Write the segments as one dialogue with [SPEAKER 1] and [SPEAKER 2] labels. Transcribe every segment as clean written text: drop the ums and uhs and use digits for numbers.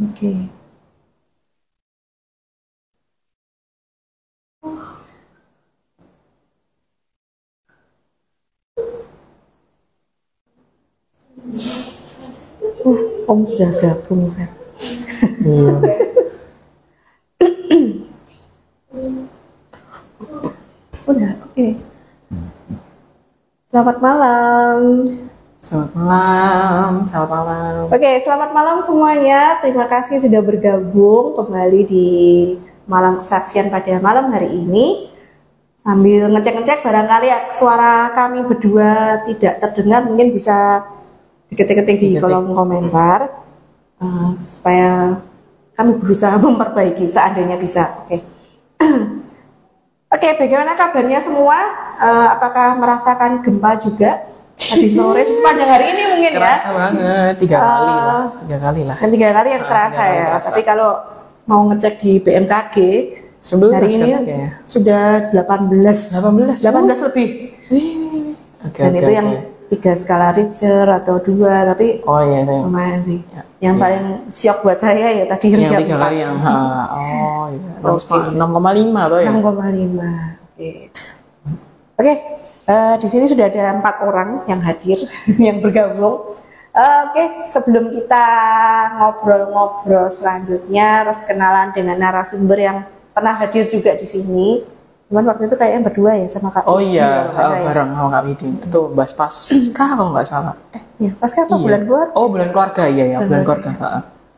[SPEAKER 1] Oke. Om sudah gabung kan? Udah, oke. Selamat malam.
[SPEAKER 2] Selamat malam, selamat malam.
[SPEAKER 1] Oke, selamat malam semuanya. Terima kasih sudah bergabung kembali di Malam Kesaksian pada malam hari ini. Sambil ngecek-ngecek barangkali suara kami berdua tidak terdengar, mungkin bisa diketik-ketik di kolom komentar supaya kami berusaha memperbaiki seandainya bisa. Oke. Oke, bagaimana kabarnya semua? Apakah merasakan gempa juga tadi sore sepanjang hari ini mungkin
[SPEAKER 2] Kerasa
[SPEAKER 1] ya?
[SPEAKER 2] banget, 3 kali lah. 3 kali lah.
[SPEAKER 1] Kan 3 kali yang terasa ya.
[SPEAKER 2] Terasa.
[SPEAKER 1] Tapi kalau mau ngecek di BMKG
[SPEAKER 2] 11
[SPEAKER 1] hari ini
[SPEAKER 2] ya.
[SPEAKER 1] sudah 18 lebih.
[SPEAKER 2] Oke,
[SPEAKER 1] Dan itu yang 3 skala Richter atau 2, tapi
[SPEAKER 2] oh iya itu.
[SPEAKER 1] lumayan sih.
[SPEAKER 2] Ya.
[SPEAKER 1] Yang paling syok buat saya ya tadi
[SPEAKER 2] Yang
[SPEAKER 1] jam
[SPEAKER 2] 3 kali
[SPEAKER 1] 4.
[SPEAKER 2] yang oh iya.
[SPEAKER 1] Oke.
[SPEAKER 2] 6,5 loh ya.
[SPEAKER 1] 6,5. Oke, di sini sudah ada 4 orang yang hadir, yang bergabung. Oke, sebelum kita ngobrol-ngobrol selanjutnya, harus kenalan dengan narasumber yang pernah hadir juga di sini. Cuman waktu itu kayaknya berdua ya sama Kak
[SPEAKER 2] Oh
[SPEAKER 1] Widi,
[SPEAKER 2] iya,
[SPEAKER 1] ya.
[SPEAKER 2] bareng sama Kak Widi. Itu tuh bahas pasca kalau nggak salah.
[SPEAKER 1] Ya, pas apa
[SPEAKER 2] Iya.
[SPEAKER 1] bulan keluarga?
[SPEAKER 2] Oh, bulan keluarga iya ya, bulan keluarga.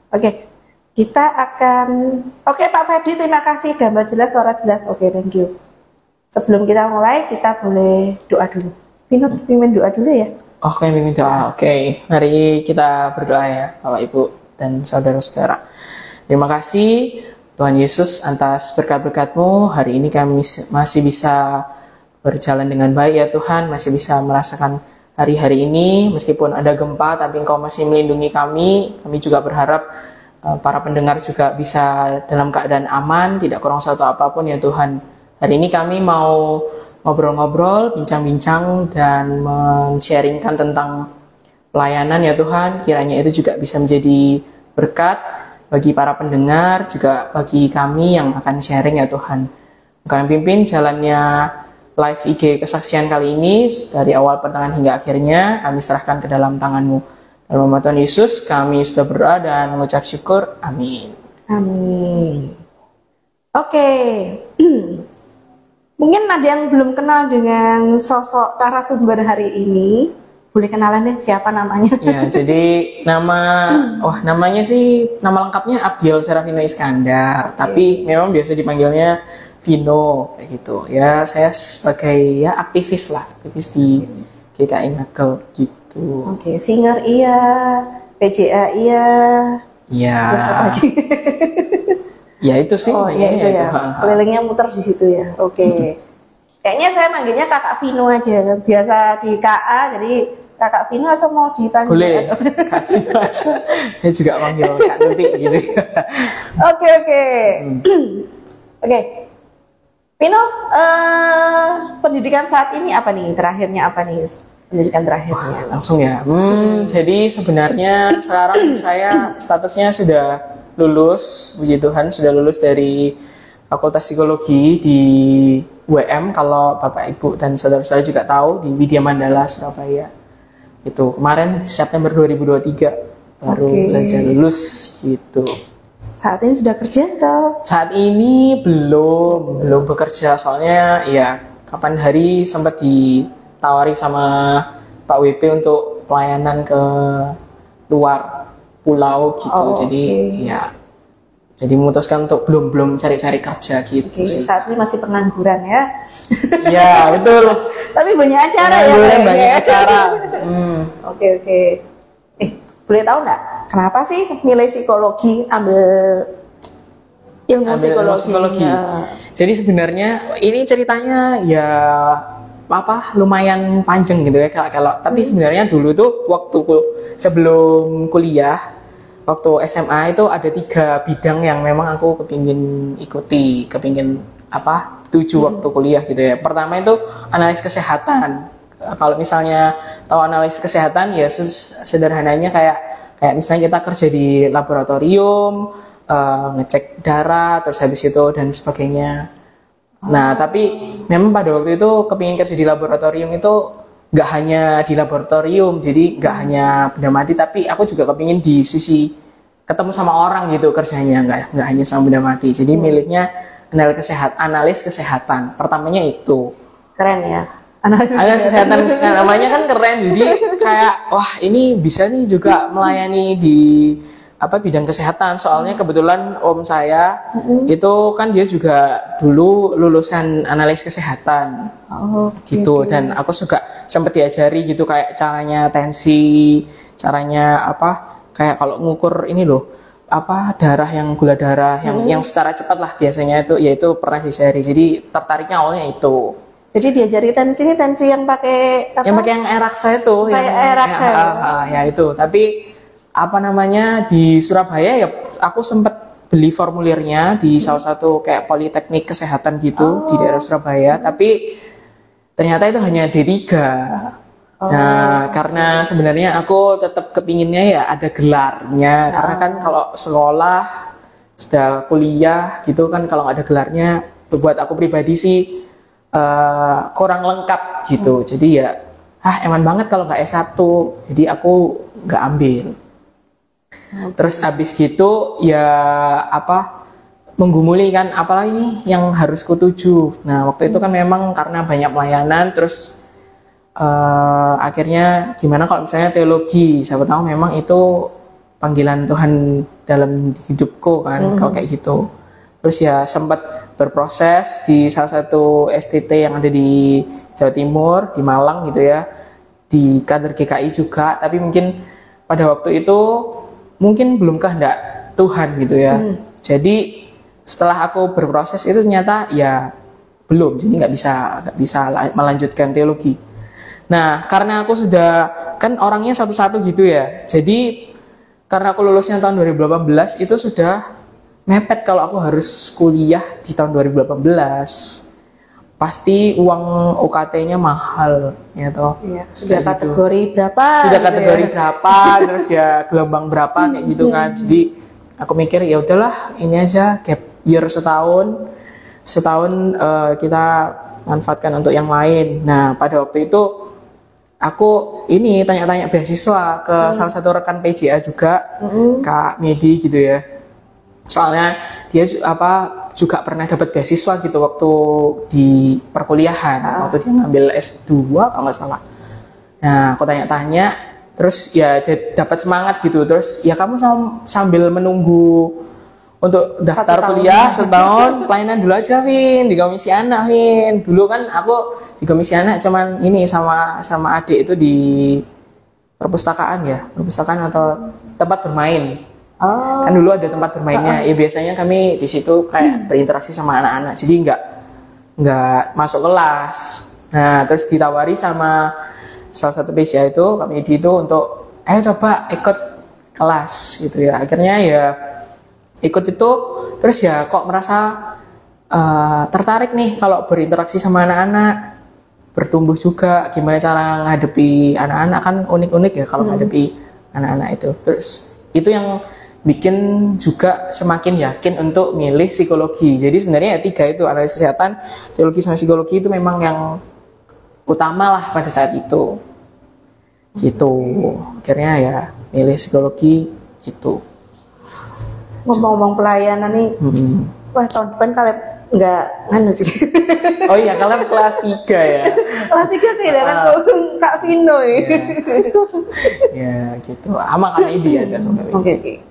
[SPEAKER 1] Oke, kita akan. Oke, Pak Fedi, terima kasih, gambar jelas, suara jelas. Oke, thank you. Sebelum kita mulai, kita boleh doa dulu. Vino, pimpin doa dulu ya.
[SPEAKER 2] Oke, mimin doa. Oke, mari kita berdoa ya, Bapak Ibu dan saudara-saudara. Terima kasih Tuhan Yesus atas berkat-berkat-Mu. Hari ini kami masih bisa berjalan dengan baik ya Tuhan, masih bisa merasakan hari-hari ini. Meskipun ada gempa, tapi Engkau masih melindungi kami. Kami juga berharap para pendengar juga bisa dalam keadaan aman, tidak kurang satu apapun ya Tuhan. Hari ini kami mau ngobrol-ngobrol, bincang-bincang, dan men-sharingkan tentang pelayanan ya Tuhan. Kiranya itu juga bisa menjadi berkat bagi para pendengar, juga bagi kami yang akan sharing ya Tuhan. Kami pimpin jalannya live IG kesaksian kali ini, dari awal pertengahan hingga akhirnya, kami serahkan ke dalam tangan-Mu. Dalam nama Tuhan Yesus, kami sudah berdoa dan mengucap syukur. Amin.
[SPEAKER 1] Amin. Oke. Mungkin ada yang belum kenal dengan sosok narasumber hari ini. Boleh kenalan deh siapa namanya?
[SPEAKER 2] Ya, jadi namanya sih, nama lengkapnya Abdiel Serafino Iskandar, tapi memang biasa dipanggilnya Vino kayak gitu. Ya, saya sebagai ya aktivis di GKI Nagel gitu.
[SPEAKER 1] Oke, singer iya, PJA iya.
[SPEAKER 2] Iya.
[SPEAKER 1] Terus apa lagi?
[SPEAKER 2] Ya itu sih.
[SPEAKER 1] Oh iya itu ya. Kelilingnya muter di situ ya. Oke. Kayaknya saya manggilnya Kakak Vino aja. Biasa di KA, jadi Kakak Vino atau mau dipanggil?
[SPEAKER 2] Boleh. Kak Vino aja. Saya juga manggil Kak Tuti gitu.
[SPEAKER 1] Oke. Oke. Vino, pendidikan saat ini apa nih? Terakhirnya apa nih? Pendidikan terakhirnya.
[SPEAKER 2] Langsung ya. Jadi sebenarnya sekarang saya statusnya sudah lulus, puji Tuhan sudah lulus dari Fakultas Psikologi di UM. Kalau Bapak Ibu dan saudara-saudara juga tahu, di Widya Mandala Surabaya. Itu kemarin September 2023 baru saja lulus gitu.
[SPEAKER 1] Saat ini sudah kerja atau?
[SPEAKER 2] Saat ini belum bekerja, soalnya ya kapan hari sempat ditawari sama Pak WP untuk pelayanan ke luar pulau gitu. Jadi memutuskan untuk belum cari-cari kerja gitu sih.
[SPEAKER 1] Saat ini masih pengangguran ya.
[SPEAKER 2] Iya, betul.
[SPEAKER 1] Tapi banyak acara ya.
[SPEAKER 2] Banyak acara.
[SPEAKER 1] Oke. Boleh tahu nggak kenapa sih milih psikologi, ambil ilmu psikologi? Ya.
[SPEAKER 2] Jadi sebenarnya ini ceritanya ya lumayan panjang gitu ya kalau tapi sebenarnya dulu tuh waktu sebelum kuliah, waktu SMA itu ada 3 bidang yang memang aku kepingin tuju waktu kuliah gitu ya. Pertama itu analis kesehatan. Kalau misalnya tahu analis kesehatan ya sederhananya kayak Kayak misalnya kita kerja di laboratorium, ngecek darah, terus habis itu dan sebagainya. Nah, tapi memang pada waktu itu kepingin kerja di laboratorium itu nggak hanya di laboratorium, jadi nggak hanya benda mati, tapi aku juga kepingin di sisi ketemu sama orang gitu kerjanya, nggak hanya sama benda mati. Jadi miliknya analis kesehatan. Pertamanya itu.
[SPEAKER 1] Keren ya.
[SPEAKER 2] Analis kesehatan, namanya kan keren. Jadi kayak wah ini bisa nih juga melayani di bidang kesehatan. Soalnya kebetulan om saya itu kan dia juga dulu lulusan analis kesehatan. Gitu. Dan aku juga sempat diajari gitu kayak caranya tensi, caranya kayak kalau ngukur ini loh, darah yang gula darah yang secara cepat lah biasanya itu pernah diajari. Jadi tertariknya awalnya itu.
[SPEAKER 1] Jadi diajari tensi yang pakai
[SPEAKER 2] yang Eraksa itu,
[SPEAKER 1] Eraksa.
[SPEAKER 2] Ya itu. Tapi di Surabaya ya aku sempat beli formulirnya di salah satu kayak politeknik kesehatan gitu di daerah Surabaya, tapi ternyata itu hanya D3. Nah, karena sebenarnya aku tetap kepinginnya ya ada gelarnya, karena kan kalau sekolah sudah kuliah gitu kan kalau nggak ada gelarnya buat aku pribadi sih kurang lengkap gitu. Jadi ya eman banget kalau nggak S1, jadi aku nggak ambil. Terus abis gitu ya menggumuli kan apalah ini yang harus kutuju. Nah waktu itu kan memang karena banyak pelayanan, terus akhirnya gimana kalau misalnya teologi, siapa tahu memang itu panggilan Tuhan dalam hidupku kan kalau kayak gitu. Terus ya sempat berproses di salah satu STT yang ada di Jawa Timur, di Malang gitu ya, di kader GKI juga, tapi mungkin pada waktu itu mungkin belum kehendak Tuhan gitu ya. Jadi setelah aku berproses itu ternyata ya belum, jadi nggak bisa melanjutkan teologi. Nah karena aku sudah kan orangnya satu-satu gitu ya, jadi karena aku lulusnya tahun 2018 itu sudah mepet kalau aku harus kuliah di tahun 2018. Pasti uang UKT-nya mahal ya toh.
[SPEAKER 1] Iya, sudah
[SPEAKER 2] kayak
[SPEAKER 1] kategori
[SPEAKER 2] gitu.
[SPEAKER 1] berapa?
[SPEAKER 2] Sudah kategori berapa, terus ya gelombang berapa kayak gitu kan. Jadi aku mikir ya udahlah ini aja gap year setahun kita manfaatkan untuk yang lain. Nah pada waktu itu aku ini tanya-tanya beasiswa ke salah satu rekan PJA juga, Kak Medi gitu ya. Soalnya dia juga pernah dapat beasiswa gitu waktu di perkuliahan, waktu dia ngambil S2 kalau nggak salah. Nah aku tanya-tanya, terus ya dapat semangat gitu. Terus ya kamu sambil menunggu untuk daftar kuliah setahun, pelayanan dulu aja Vin, di komisi anak Vin. Dulu kan aku di komisi anak cuman ini sama adik itu di perpustakaan atau tempat bermain. Kan dulu ada tempat bermainnya. Ya biasanya kami di situ kayak berinteraksi sama anak-anak. Jadi nggak masuk kelas. Nah, terus ditawari sama salah satu PCA itu, kami itu untuk ayo coba ikut kelas gitu ya. Akhirnya ya ikut itu, terus ya kok merasa tertarik nih kalau berinteraksi sama anak-anak, bertumbuh juga gimana cara ngadepi anak-anak, kan unik-unik ya kalau ngadepi anak-anak itu. Terus itu yang bikin juga semakin yakin untuk milih psikologi. Jadi sebenarnya ya 3 itu, analis kesehatan, teologi sama psikologi itu memang yang utama lah pada saat itu. Gitu. Akhirnya ya milih psikologi gitu.
[SPEAKER 1] Ngomong-ngomong pelayanan nih, wah tahun depan kalian nggak nganu sih.
[SPEAKER 2] Oh iya, kalian kelas 3 ya?
[SPEAKER 1] Kelas 3 sih, kan Kak Vino nih.
[SPEAKER 2] Ya gitu, sama Kak Edi ada.
[SPEAKER 1] Oke.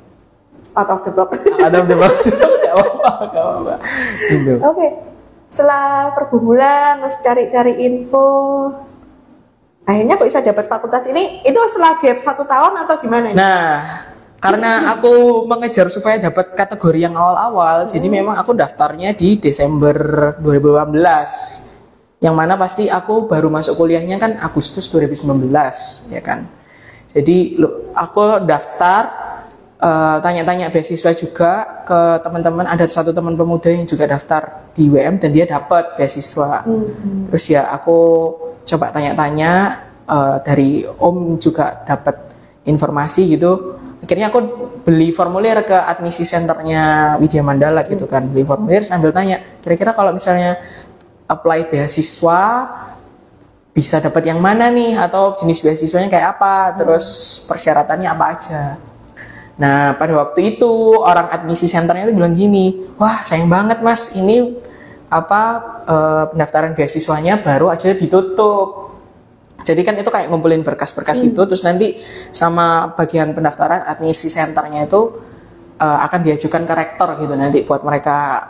[SPEAKER 1] Out of the box.
[SPEAKER 2] Ada the box. Gak apa-apa. Gitu.
[SPEAKER 1] Oke. Setelah pergumulan, terus cari-cari info, akhirnya kok bisa dapat fakultas ini? Itu setelah gap 1 tahun atau gimana?
[SPEAKER 2] Nah, karena aku mengejar supaya dapat kategori yang awal-awal, jadi memang aku daftarnya di Desember 2018. Yang mana pasti aku baru masuk kuliahnya kan Agustus 2019, ya kan. Jadi aku daftar, tanya-tanya beasiswa juga ke teman-teman. Ada satu teman pemuda yang juga daftar di WM dan dia dapat beasiswa. Terus ya aku coba tanya-tanya, dari Om juga dapat informasi gitu. akhirnya aku beli formulir ke admisi centernya Widya Mandala gitu kan, beli formulir sambil tanya kira-kira kalau misalnya apply beasiswa bisa dapat yang mana nih, atau jenis beasiswanya kayak apa, terus persyaratannya apa aja. Nah pada waktu itu orang admisi centernya itu bilang gini, wah sayang banget mas, ini pendaftaran beasiswanya baru aja ditutup. Jadi kan itu kayak ngumpulin berkas-berkas gitu, terus nanti sama bagian pendaftaran admisi centernya itu akan diajukan ke rektor gitu nanti buat mereka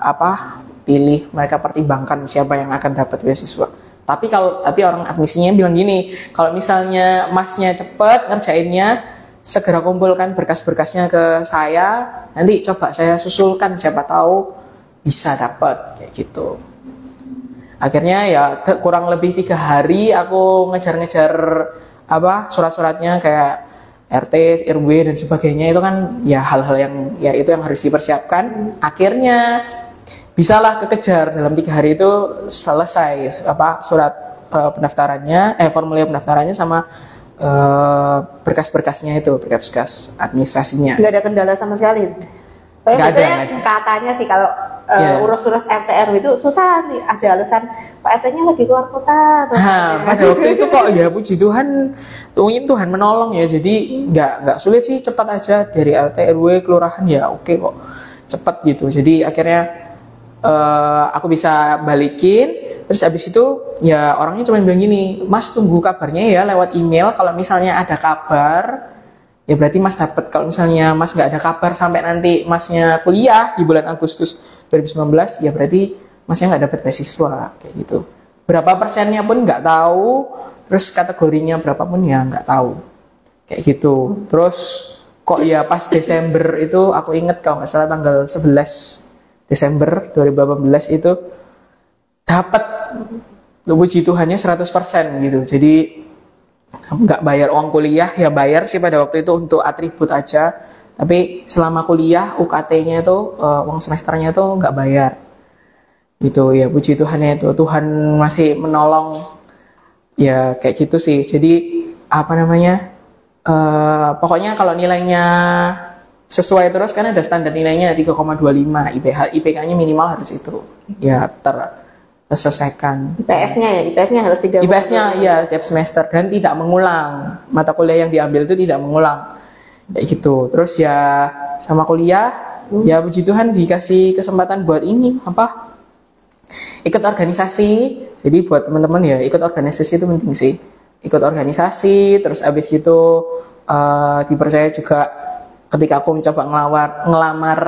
[SPEAKER 2] pilih, mereka pertimbangkan siapa yang akan dapat beasiswa. Tapi orang admisinya bilang gini, kalau misalnya masnya cepet ngerjainnya, segera kumpulkan berkas-berkasnya ke saya, nanti coba saya susulkan, siapa tahu bisa dapat kayak gitu. Akhirnya ya kurang lebih 3 hari aku ngejar-ngejar surat-suratnya kayak RT, RW dan sebagainya, itu kan ya hal-hal yang ya itu yang harus dipersiapkan. Akhirnya bisalah kekejar, dalam 3 hari itu selesai surat pendaftarannya, formulir pendaftarannya sama berkas-berkasnya itu, berkas administrasinya.
[SPEAKER 1] Nggak ada kendala sama sekali. Biasanya katanya sih kalau urus-urus RT RW itu susah nih, ada alasan Pak RT-nya lagi keluar kota.
[SPEAKER 2] Pada waktu itu kok ya puji Tuhan, Tuhan menolong ya, jadi nggak sulit sih, cepat aja dari RT RW kelurahan ya oke kok, cepat gitu. Jadi akhirnya aku bisa balikin. Terus abis itu ya orangnya cuma bilang gini, mas tunggu kabarnya ya lewat email, kalau misalnya ada kabar ya berarti mas dapat. Kalau misalnya mas nggak ada kabar sampai nanti masnya kuliah di bulan Agustus 2019 ya berarti masnya nggak dapat beasiswa kayak gitu. Berapa persennya pun nggak tahu, terus kategorinya berapa pun ya nggak tahu kayak gitu. Terus kok ya pas Desember itu aku inget kalau nggak salah tanggal 11 Desember 2018 itu dapat, puji Tuhannya 100% gitu. Jadi nggak bayar uang kuliah, ya bayar sih pada waktu itu untuk atribut aja, tapi selama kuliah UKT-nya itu uang semesternya itu nggak bayar gitu ya. Puji Tuhannya itu Tuhan masih menolong ya kayak gitu sih. Jadi pokoknya kalau nilainya sesuai terus kan ada standar nilainya 3,25 IPK-nya minimal harus itu ya terselesaikan.
[SPEAKER 1] IPS-nya harus 3.
[SPEAKER 2] IPS-nya ya tiap semester dan tidak mengulang. Mata kuliah yang diambil itu tidak mengulang. Kayak gitu. Terus ya sama kuliah ya puji Tuhan dikasih kesempatan buat ini ikut organisasi. Jadi buat teman-teman ya ikut organisasi itu penting sih. Ikut organisasi, terus abis itu dipercaya juga ketika aku mencoba ngelamar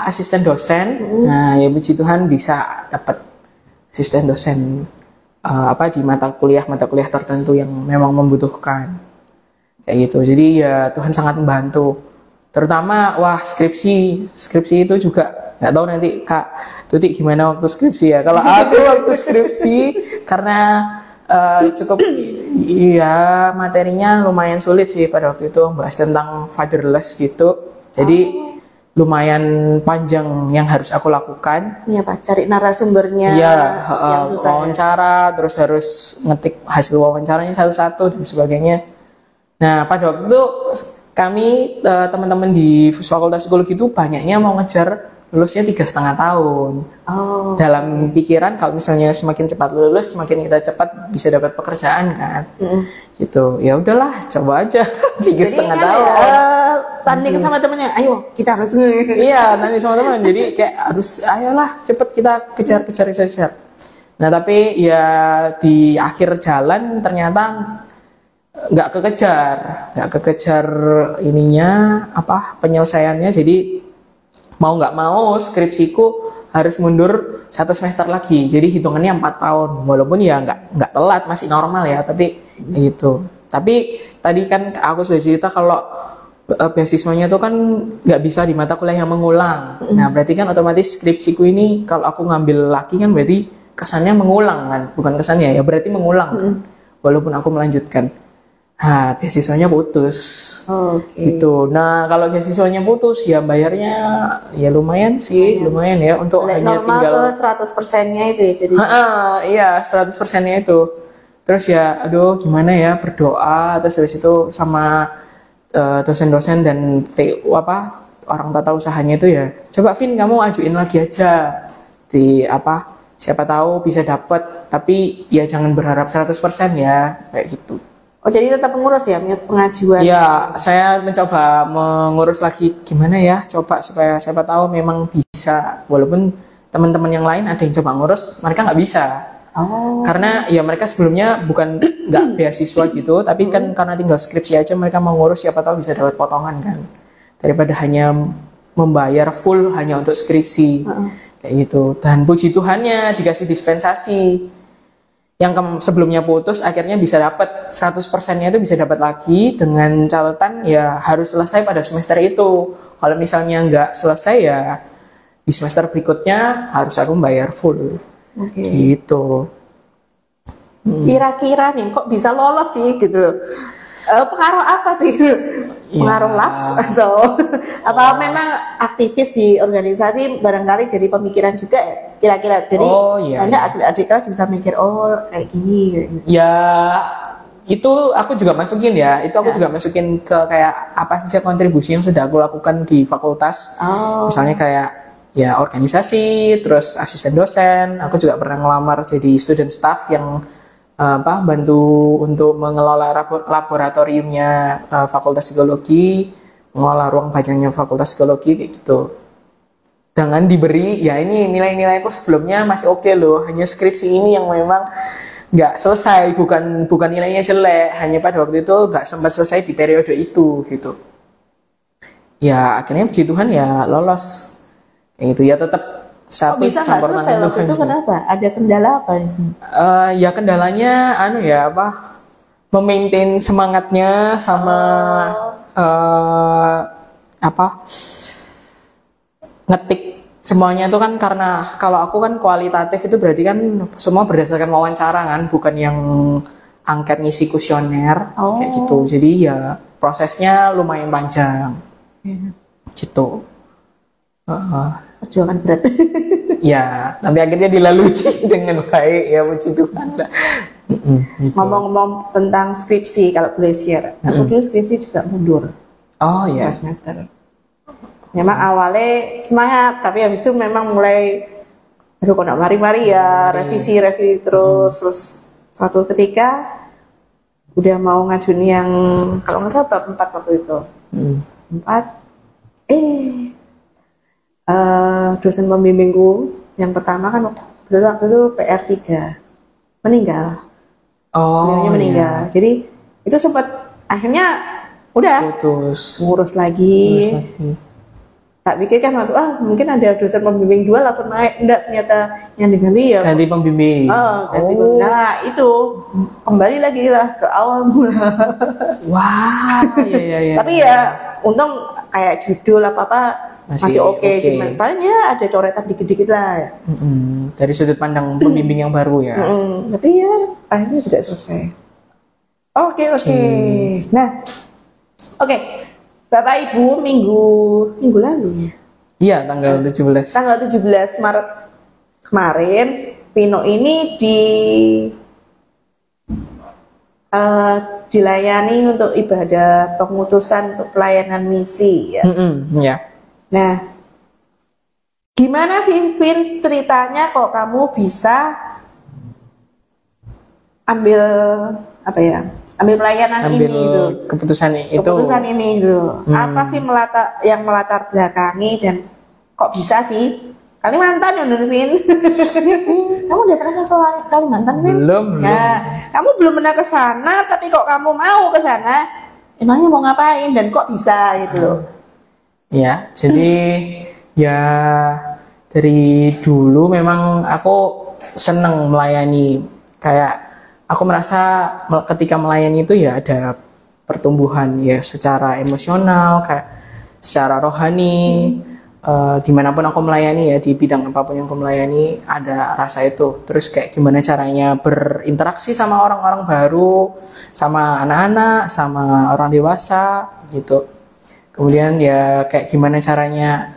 [SPEAKER 2] asisten dosen. Nah ya puji Tuhan bisa dapat asisten dosen di mata kuliah tertentu yang memang membutuhkan kayak gitu. Jadi ya Tuhan sangat membantu, terutama skripsi itu juga nggak tahu nanti Kak Tuti gimana waktu skripsi ya. Kalau aku waktu skripsi karena cukup iya materinya lumayan sulit sih pada waktu itu, bahas tentang fatherless gitu. Jadi lumayan panjang yang harus aku lakukan.
[SPEAKER 1] Iya Pak, cari narasumbernya yang susah.
[SPEAKER 2] Wawancara, terus harus ngetik hasil wawancaranya satu-satu dan sebagainya. Nah pada waktu itu kami teman-teman di Fakultas Psikologi itu banyaknya mau ngejar lulusnya 3,5 tahun. Dalam pikiran kalau misalnya semakin cepat lulus, semakin kita cepat bisa dapat pekerjaan kan. Gitu. Ya udahlah, coba aja 3,5 tahun.
[SPEAKER 1] Tanding sama temennya, ayo kita harus.
[SPEAKER 2] Iya, tanding sama teman. Jadi kayak harus, ayolah cepet kita kejar. Nah tapi ya di akhir jalan ternyata nggak kekejar penyelesaiannya. Jadi mau nggak mau skripsiku harus mundur 1 semester lagi, jadi hitungannya 4 tahun, walaupun ya nggak telat, masih normal ya, tapi gitu. Tapi tadi kan aku sudah cerita kalau beasiswanya itu kan nggak bisa di mata kuliah yang mengulang. Nah berarti kan otomatis skripsiku ini kalau aku ngambil lagi kan berarti kesannya mengulang kan, bukan kesannya ya berarti mengulang kan, walaupun aku melanjutkan. Nah, beasiswanya putus. Gitu. Nah, kalau beasiswanya putus ya bayarnya ya lumayan sih, lumayan ya untuk hanya
[SPEAKER 1] normal
[SPEAKER 2] tinggal
[SPEAKER 1] 100%-nya itu ya jadi.
[SPEAKER 2] Iya, 100%-nya itu. Terus ya aduh gimana ya, berdoa, terus habis itu sama dosen-dosen dan orang tata usahanya itu ya, coba Vin kamu ajuin lagi aja di siapa tahu bisa dapat, tapi ya jangan berharap 100% ya, kayak gitu.
[SPEAKER 1] Oh, jadi tetap pengurus ya pengajuan?
[SPEAKER 2] Ya, saya mencoba mengurus lagi gimana ya, coba supaya siapa tahu memang bisa, walaupun teman-teman yang lain ada yang coba ngurus, mereka nggak bisa.
[SPEAKER 1] Oh.
[SPEAKER 2] Karena ya mereka sebelumnya bukan nggak beasiswa gitu, tapi kan karena tinggal skripsi aja mereka mau ngurus, siapa tahu bisa dapat potongan kan, daripada hanya membayar full hanya untuk skripsi kayak gitu. Dan puji Tuhannya dikasih dispensasi, yang sebelumnya putus akhirnya bisa dapat 100%-nya itu bisa dapat lagi, dengan catatan ya harus selesai pada semester itu. Kalau misalnya nggak selesai ya di semester berikutnya harus aku bayar full. Gitu.
[SPEAKER 1] Kira-kira nih kok bisa lolos sih gitu? Pengaruh apa sih? Pengaruh laps atau apa memang aktivis di organisasi barangkali jadi pemikiran juga ya? Kira-kira jadi Anda adik kelas bisa mikir kayak gini.
[SPEAKER 2] Ya itu aku juga masukin ya, itu aku juga masukin ke kayak apa saja kontribusi yang sudah aku lakukan di fakultas. Misalnya kayak ya organisasi, terus asisten dosen. Aku juga pernah ngelamar jadi student staff yang bantu untuk mengelola laboratoriumnya Fakultas Psikologi, mengelola ruang bacanya Fakultas Psikologi kayak gitu. Dengan diberi ya ini nilai-nilaiku sebelumnya masih oke loh, hanya skripsi ini yang memang nggak selesai, bukan nilainya jelek, hanya pada waktu itu nggak sempat selesai di periode itu gitu. Ya akhirnya puji Tuhan ya lolos kayak gitu ya, tetap satu
[SPEAKER 1] bisa
[SPEAKER 2] campur tangan
[SPEAKER 1] Tuhan itu kenapa? Ada kendala apa?
[SPEAKER 2] Ya kendalanya memaintain semangatnya sama ngetik semuanya itu kan, karena kalau aku kan kualitatif itu berarti kan semua berdasarkan wawancara kan, bukan yang angket ngisi kuesioner kayak gitu. Jadi ya prosesnya lumayan panjang gitu.
[SPEAKER 1] Perjuangan berat.
[SPEAKER 2] Ya, tapi akhirnya dilalui dengan baik ya, puji Tuhan.
[SPEAKER 1] Gitu. Ngomong-ngomong tentang skripsi, kalau boleh share, aku dulu skripsi juga mundur. Semester. Memang awalnya semangat, tapi habis itu memang mulai kok nak mari-mari ya, revisi terus suatu ketika udah mau ngajuin yang kalau nggak salah bab 4 waktu itu. 4 dosen pembimbingku yang pertama kan waktu itu PR3 meninggal. Beliaunya meninggal. Jadi itu sempat akhirnya udah ngurus lagi. Tak pikir kan mungkin ada dosen pembimbing 2 langsung naik, enggak, ternyata yang diganti ya
[SPEAKER 2] ganti pembimbing.
[SPEAKER 1] Nah itu kembali lagi lah ke awal mula.
[SPEAKER 2] Wah, iya.
[SPEAKER 1] Tapi ya untung kayak judul apa masih oke. Cuman paling ya ada coretan dikit-dikit lah.
[SPEAKER 2] Dari sudut pandang pembimbing yang baru ya.
[SPEAKER 1] Tapi ya akhirnya juga selesai. Oke. Nah, Bapak Ibu minggu lalu ya.
[SPEAKER 2] Iya, tanggal 17.
[SPEAKER 1] Tanggal 17 Maret kemarin Pino ini dilayani untuk ibadah pengutusan untuk pelayanan misi ya.
[SPEAKER 2] Ya.
[SPEAKER 1] Nah, gimana sih Vin ceritanya kok kamu bisa ambil pelayanan ini itu?
[SPEAKER 2] Keputusan ini itu.
[SPEAKER 1] Apa sih yang melatar belakangi dan kok bisa sih? Kalimantan ya Vin. Kamu udah pernah ke Kalimantan Vin?
[SPEAKER 2] Belum.
[SPEAKER 1] Kamu belum pernah ke sana, tapi kok kamu mau ke sana? Emangnya mau ngapain dan kok bisa gitu loh?
[SPEAKER 2] Ya, jadi ya dari dulu memang aku seneng melayani. Kayak aku merasa ketika melayani itu ya ada pertumbuhan ya secara emosional, kayak secara rohani. Dimanapun aku melayani ya, di bidang apapun yang aku melayani ada rasa itu. Terus kayak gimana caranya berinteraksi sama orang-orang baru, sama anak-anak, sama orang dewasa gitu. Kemudian ya kayak gimana caranya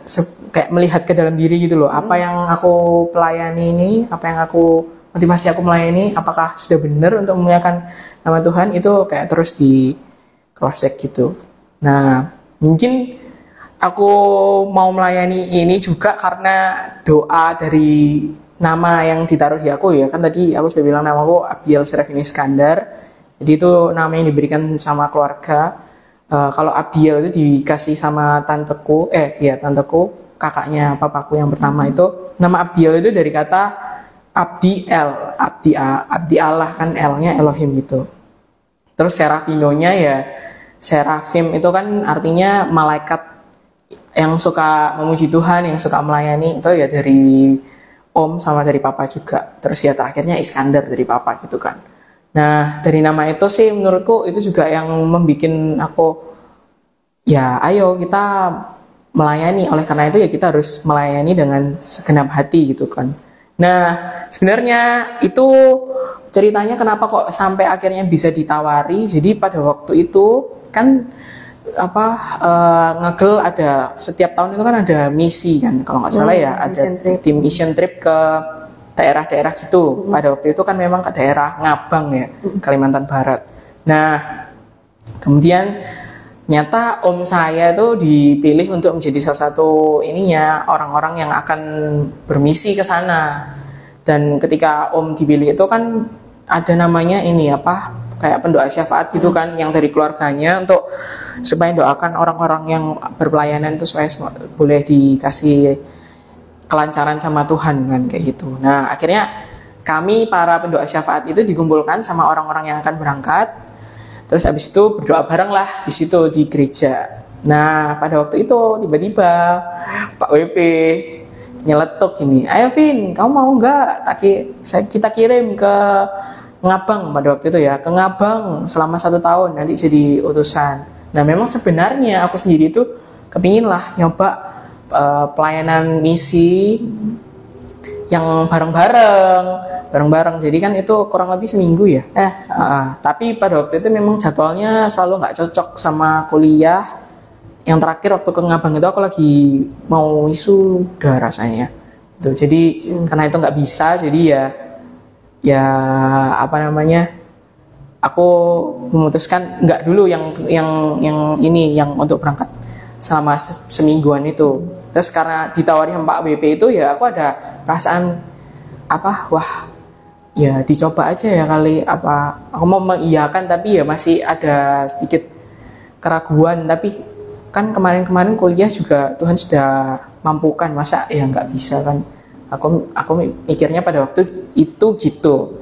[SPEAKER 2] kayak melihat ke dalam diri gitu loh. Apa yang aku pelayani ini, apa yang motivasi aku melayani, apakah sudah benar untuk memuliakan nama Tuhan, itu kayak terus di cross check gitu. Nah, mungkin aku mau melayani ini juga karena doa dari nama yang ditaruh di aku ya. Kan tadi aku sudah bilang namaku Abdiel Serafini Iskandar. Jadi itu nama yang diberikan sama keluarga. Kalau Abdiel itu dikasih sama tanteku, kakaknya papaku yang pertama itu. Nama Abdiel itu dari kata Abdi El, Abdi Allah, kan L-nya Elohim gitu. Terus Serafinonya ya, Serafim itu kan artinya malaikat yang suka memuji Tuhan, yang suka melayani. Itu ya dari Om sama dari Papa juga. Terus ya terakhirnya Iskandar dari Papa gitu kan. Nah dari nama itu sih menurutku itu juga yang membuat aku ya ayo kita melayani. Oleh karena itu ya kita harus melayani dengan segenap hati gitu kan. Nah sebenarnya itu ceritanya kenapa kok sampai akhirnya bisa ditawari. Jadi pada waktu itu kan ngegel ada setiap tahun itu kan ada misi kan kalau nggak salah ya, ada tim mission trip ke daerah-daerah gitu. Pada waktu itu kan memang ke daerah Ngabang ya, Kalimantan Barat. Nah kemudian nyata om saya itu dipilih untuk menjadi salah satu orang-orang yang akan bermisi ke sana. Dan ketika om dipilih itu kan ada namanya kayak pendoa syafaat gitu kan, yang dari keluarganya untuk supaya doakan orang-orang yang berpelayanan itu supaya boleh dikasih kelancaran sama Tuhan kan kayak gitu. Nah akhirnya kami para pendoa syafaat itu dikumpulkan sama orang-orang yang akan berangkat. Terus habis itu berdoa bareng lah di situ di gereja. Nah pada waktu itu tiba-tiba Pak WP nyeletuk ini, ayo Vin, kamu mau nggak? Kita kirim ke Ngabang pada waktu itu ya, ke Ngabang selama 1 tahun nanti jadi utusan. Nah memang sebenarnya aku sendiri itu kepingin lah nyoba pelayanan misi yang bareng-bareng. Jadi kan itu kurang lebih seminggu ya. Tapi pada waktu itu memang jadwalnya selalu nggak cocok sama kuliah. Yang terakhir waktu ke Ngabang itu aku lagi mau wisuda rasanya. Tuh, jadi karena itu nggak bisa, jadi aku memutuskan nggak dulu yang untuk berangkat selama semingguan itu. Terus karena ditawari sama Pak BP itu ya aku ada perasaan ya dicoba aja ya kali aku mau mengiyakan, tapi ya masih ada sedikit keraguan. Tapi kan kemarin kuliah juga Tuhan sudah mampukan, masa ya nggak bisa kan. Aku mikirnya pada waktu itu gitu.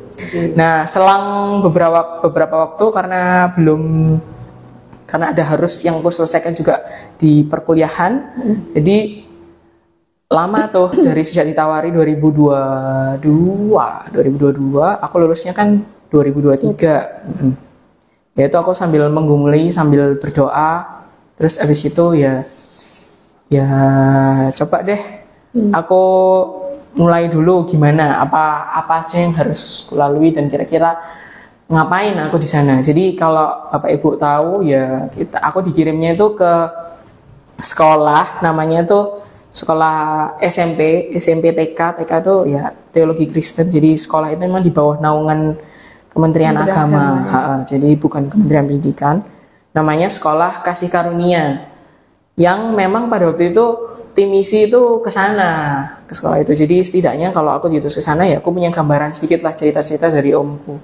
[SPEAKER 2] Nah selang beberapa waktu karena ada harus yang aku selesaikan juga di perkuliahan, jadi lama tuh dari sejak ditawari 2022 aku lulusnya kan 2023. Yaitu aku sambil menggumuli sambil berdoa. Terus abis itu ya coba deh aku mulai dulu gimana, apa aja yang harus kulalui dan kira-kira ngapain aku di sana. Jadi kalau Bapak Ibu tahu ya aku dikirimnya itu ke sekolah, namanya itu sekolah SMP TK itu ya teologi Kristen. Jadi sekolah itu memang di bawah naungan Kementerian Agama. Jadi bukan Kementerian Pendidikan. Namanya Sekolah Kasih Karunia, yang memang pada waktu itu tim misi itu ke sekolah itu. Jadi setidaknya kalau aku diutus ke sana ya aku punya gambaran sedikit lah, cerita-cerita dari omku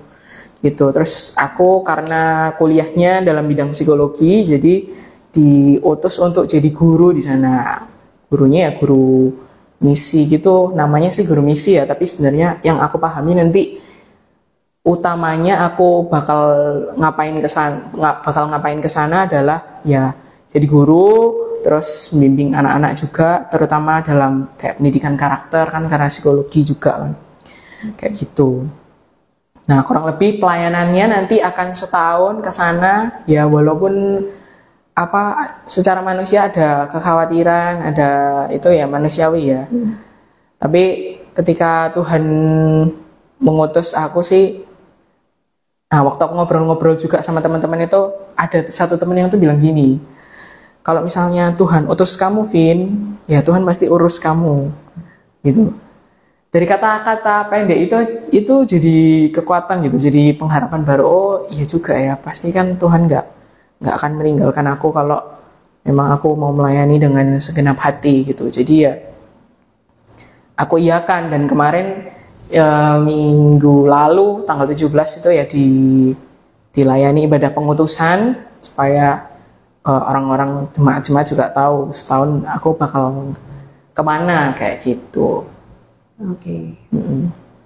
[SPEAKER 2] gitu. Terus aku karena kuliahnya dalam bidang psikologi, jadi diutus untuk jadi guru di sana. Gurunya ya guru misi gitu, namanya sih guru misi ya, tapi sebenarnya yang aku pahami nanti utamanya aku bakal ngapain ke sana adalah ya jadi guru, terus membimbing anak-anak juga, terutama dalam kayak pendidikan karakter kan, karena psikologi juga kan kayak gitu. Nah kurang lebih pelayanannya nanti akan setahun ke sana ya, walaupun secara manusia ada kekhawatiran, ada itu ya manusiawi ya. Tapi ketika Tuhan mengutus aku sih, waktu aku ngobrol-ngobrol juga sama teman-teman itu, ada satu teman yang tuh bilang gini, kalau misalnya Tuhan utus kamu Vin, ya Tuhan pasti urus kamu gitu. Dari kata-kata pendek itu jadi kekuatan gitu, jadi pengharapan baru. Oh iya juga ya, pasti kan Tuhan nggak nggak akan meninggalkan aku kalau memang aku mau melayani dengan segenap hati gitu. Jadi ya aku iakan, dan kemarin minggu lalu tanggal 17 itu ya dilayani ibadah pengutusan supaya orang-orang jemaat-jemaat juga tahu setahun aku bakal kemana kayak gitu.
[SPEAKER 1] Oke.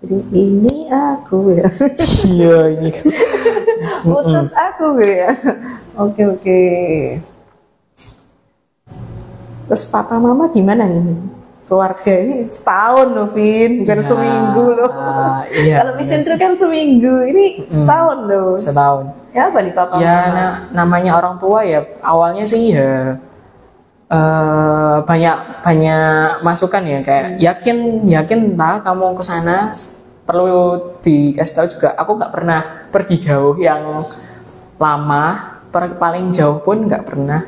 [SPEAKER 1] Jadi ini aku ya.
[SPEAKER 2] Iya ini.
[SPEAKER 1] Utus aku ya. Oke. Terus papa mama gimana nih? Keluarga ini setahun loh, Vin, bukan seminggu loh.
[SPEAKER 2] Iya.
[SPEAKER 1] Kalau mission trip kan seminggu, ini setahun loh.
[SPEAKER 2] Setahun.
[SPEAKER 1] Ya apa nih papa
[SPEAKER 2] Ya
[SPEAKER 1] mama?
[SPEAKER 2] namanya orang tua ya awalnya sih ya banyak masukan ya, kayak yakin lah kamu ke sana. Perlu dikasih tahu juga, aku nggak pernah pergi jauh yang lama, paling jauh pun nggak pernah,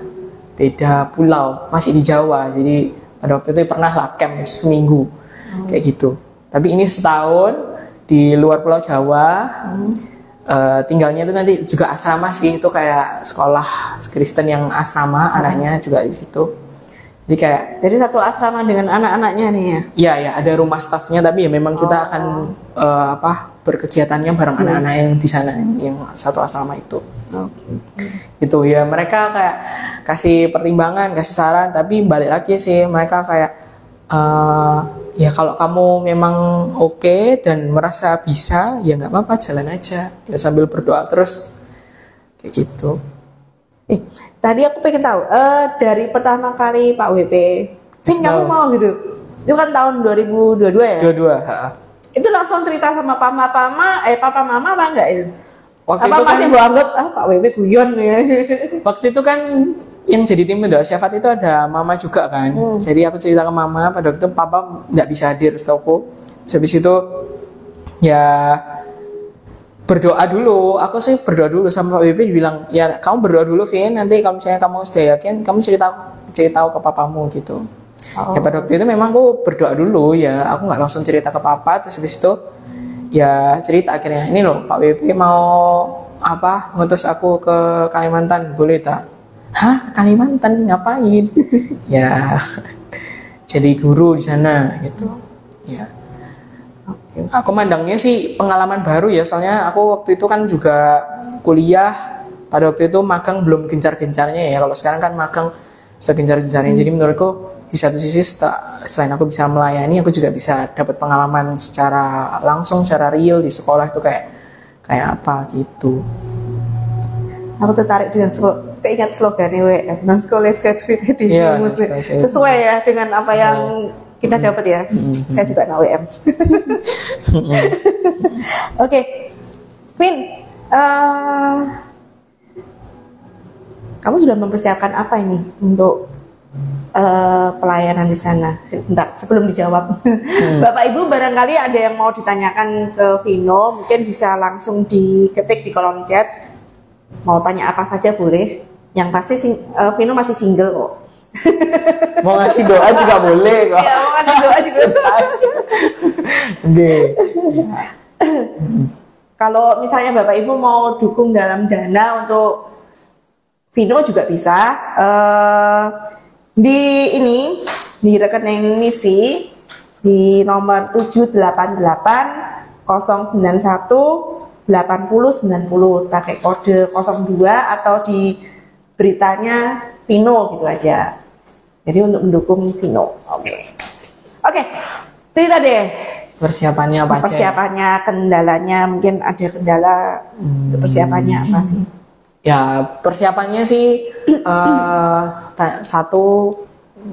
[SPEAKER 2] beda pulau, masih di Jawa. Jadi pada waktu itu pernah lah camp seminggu kayak gitu. Tapi ini setahun di luar Pulau Jawa. Tinggalnya itu nanti juga asrama sih, itu kayak sekolah Kristen yang asrama, anaknya juga di situ. Jadi kayak
[SPEAKER 1] Jadi satu asrama dengan anak-anaknya nih ya?
[SPEAKER 2] iya ya, ada rumah staffnya, tapi ya memang kita akan berkegiatannya bareng anak-anak yang di sana, yang satu asrama itu.
[SPEAKER 1] Oke.
[SPEAKER 2] Gitu ya, mereka kayak kasih pertimbangan, kasih saran, tapi balik lagi sih mereka kayak ya kalau kamu memang oke dan merasa bisa, ya nggak apa-apa, jalan aja ya sambil berdoa terus kayak gitu.
[SPEAKER 1] Tadi aku pengen tahu, dari pertama kali Pak WP, Vin kamu mau gitu? Itu kan tahun 2022 ya?
[SPEAKER 2] 22.
[SPEAKER 1] Itu langsung cerita sama papa mama apa enggak itu?
[SPEAKER 2] Waktu
[SPEAKER 1] apa
[SPEAKER 2] itu
[SPEAKER 1] masih
[SPEAKER 2] kan,
[SPEAKER 1] bawa anggap Pak WP guyon ya?
[SPEAKER 2] waktu itu kan yang jadi tim pendoa syafaat itu ada mama juga kan. Jadi aku cerita ke mama, pada waktu itu papa nggak bisa hadir setahuku. Habis itu ya berdoa dulu. Aku sih berdoa dulu sama Pak WP, dibilang ya kamu berdoa dulu Vin, nanti kalau misalnya kamu sudah yakin kamu cerita ke papamu gitu. Ya pada waktu itu memang aku berdoa dulu ya, aku nggak langsung cerita ke papa. Terus habis itu ya cerita akhirnya, ini loh Pak WP mau ngutus aku ke Kalimantan, boleh tak? Hah, ke Kalimantan ngapain? Ya jadi guru di sana gitu. Ya. Aku mandangnya sih pengalaman baru ya, soalnya aku waktu itu kan juga kuliah, pada waktu itu magang belum gencar-gencarnya ya. Kalau sekarang kan magang sudah gencar-gencarnya. Jadi menurutku di satu sisi selain aku bisa melayani, aku juga bisa dapat pengalaman secara langsung, secara real di sekolah itu kayak apa gitu.
[SPEAKER 1] Aku tertarik dengan keingat slogannya WM, non sekolah sertifikat di sesuai ya dengan apa yang kita dapat ya. Saya juga anak WM. Oke, Vin, kamu sudah mempersiapkan apa ini untuk pelayanan di sana? Bentar, sebelum dijawab, Bapak Ibu barangkali ada yang mau ditanyakan ke Vino, mungkin bisa langsung diketik di kolom chat. Mau tanya apa saja boleh. Yang pasti Vino masih single kok.
[SPEAKER 2] Mau ngasih doa juga boleh kok.
[SPEAKER 1] Ya, mau ngasih doa juga.
[SPEAKER 2] Oke.
[SPEAKER 1] Kalau misalnya Bapak Ibu mau dukung dalam dana untuk Vino juga bisa. Di rekening misi di nomor 788 091 8090 pakai kode 02 atau di beritanya Vino gitu aja. Jadi untuk mendukung Vino. Oke. Cerita deh.
[SPEAKER 2] Persiapannya apa aja?
[SPEAKER 1] Persiapannya, kendalanya, mungkin ada kendala persiapannya apa sih?
[SPEAKER 2] Ya persiapannya sih satu,